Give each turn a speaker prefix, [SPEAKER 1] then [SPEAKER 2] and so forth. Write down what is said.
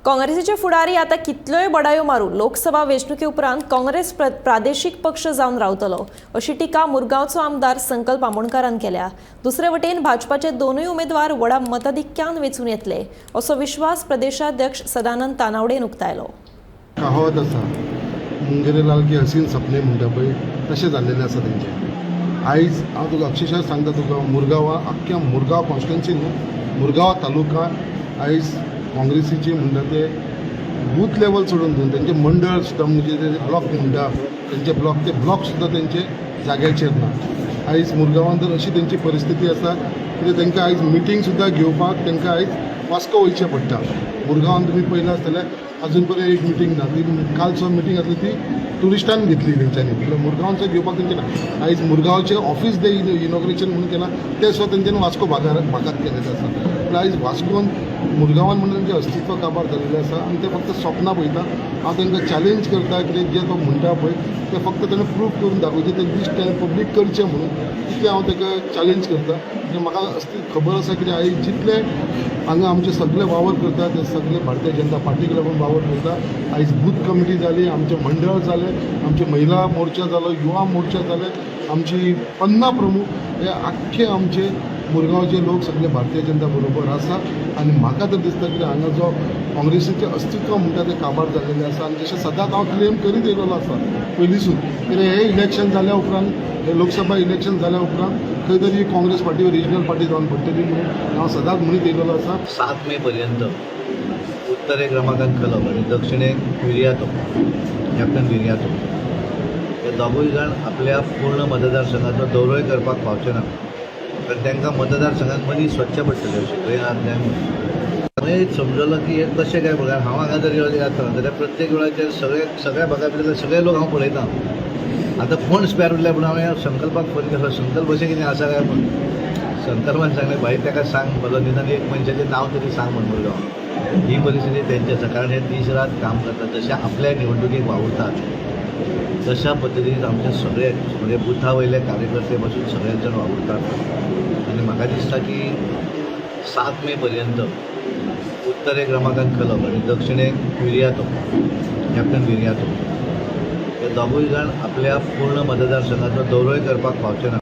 [SPEAKER 1] काँग्रेसीचे फुडारी आता कितल्योय बडायो मारून लोकसभा वेंचणुके उपरांत काँग्रेस प्रादेशीक पक्ष जावन रावतलो अशी टिका मुरगांवचो आमदार संकल्प आमोणकारान केल्या। दुसरे वटेन भाजपाचे दोनूय उमेदवार व्हडा मताधिक्यान वेंचून येतले असो विश्वास प्रदेशाध्यक्ष सदानंद तानावडेन उक्तायलो।
[SPEAKER 2] कहावत आसा मुंगेरीलाल की हसीन सपने म्हणटा पळय तशें जाल्लेलें आसा तेंचें। आयज हांव तुका अक्षरशः सांगता तुका मुरगांवा आख्ख्या मुरगांव कॉन्स्टिट्युन्सी न्हू मुरगांव तालुका आयज काँग्रेसीची म्हणटा ते बूथ लेवल सोडून दिवन तेंचे मंडळ सुद्दां म्हणजे ते ब्लॉक म्हणटा तेंचे ब्लॉक सुद्दां तेंचे जाग्याचेर ना। आयज मुरगांवान तर अशी तेंची परिस्थिती आसा की तेंकां आयज मिटींग सुद्दां घेवपाक तेंकां आयज वास्को वयचें पडटा। मुरगांवान तुमी पळयलां आसतलें अजून पर्यंत एक मिटींग ना, ती काल सो मिटींग आसली ती टुरिस्टान घेतली तेंच्यांनी, म्हटल्यार मुरगांवचो घेवपाक तेंचे ना। आयज मुरगांवचें ऑफिस डे इनॉग्रेशन म्हणून केलां तें सुद्दां तेंच्यांनी वास्को भागात केलेलें आसा। पूण आयज वास्कोन मुरगांवान म्हणून तेंचें अस्तित्व काबार जाल्लेलें आसा आनी ते फक्त स्वप्नां पळयता। हांव तांकां चॅलेंज करता की जे तो म्हणटा पळय ते फक्त ताणें प्रूव करून दाखोवचें, ते दीस ताणें पब्लीक करचें म्हणून इतलें हांव ताका चॅलेंज करता। आनी म्हाका खबर आसा की आयज जितले हांगा आमचे सगळे वावर करता ते सगळे भारतीय जनता पार्टीक लागून वावर करता। आयज बूथ कमिटी जाली, आमचे मंडळ जाले, आमचे महिला मोर्चा जालो, युवा मोर्चा जाले, आमची 50 प्रमुख हे आख्खे आमचे मुरगांवचे लोक सगळे भारतीय जनता बरोबर आसा। आनी म्हाका तर दिसता की हांगा जो काँग्रेसीचें अस्तित्व म्हणटा तें काबार जाल्लेलें आसा। आनी जशें सदांच हांव क्लेम करीत येयलोलो आसा पयलींसून कित्याक हे इलेक्शन जाल्या उपरांत हे लोकसभा इलेक्शन जाल्या उपरांत खंय तरी काँग्रेस पार्टी रिजनल पार्टी जावन पडटली म्हणून हांव सदांच म्हणीत येयलोलो आसा।
[SPEAKER 3] 7 मे पर्यंत उत्तरेक रमाकांत कलब आनी दक्षिणेक विर्यातो कॅप्टन विर्यातो हे दोगूय जाण आपल्या पूर्ण मतदारसंघाचो दौरोय करपाक पावचे ना, कारण तांकां मतदारसंघांत मदीं स्वच्छ पडटलें अशें ट्रेनांत हांवें समजलो की हे कशें काय बघा। हांव हांगा जर येता जाल्यार प्रत्येक वेळाचेर सगळ्या भागांतले सगळे लोक हांव पळयता। आतां कोण स्पॅर उरल्या पूण हांवें संकल्पाक फोन केलो, संकल्प अशें कितें आसा काय म्हूण। संकल्पान सांगलें भाई ताका सांग मला निदान एक मनशाचें नांव तरी सांग म्हूण मुरगांव। ही परिस्थिती तेंची आसा, कारण हे दीस रात काम करतात, जशे आपल्या निवडणुकीक वावुरतात तशा पद्दतीन आमचे सगळे म्हणजे बुथा वयले कार्यकर्ते पासून सगळे जण वावुरतात। आनी म्हाका दिसता की 7 मे पर्यंत उत्तरेक रमाकांत कलब आनी दक्षिणेक विर्यातो कॅप्टन विर्यातो हे दोगूय जाण आपल्या पूर्ण मतदारसंघाचो दौरोय करपाक पावचे ना।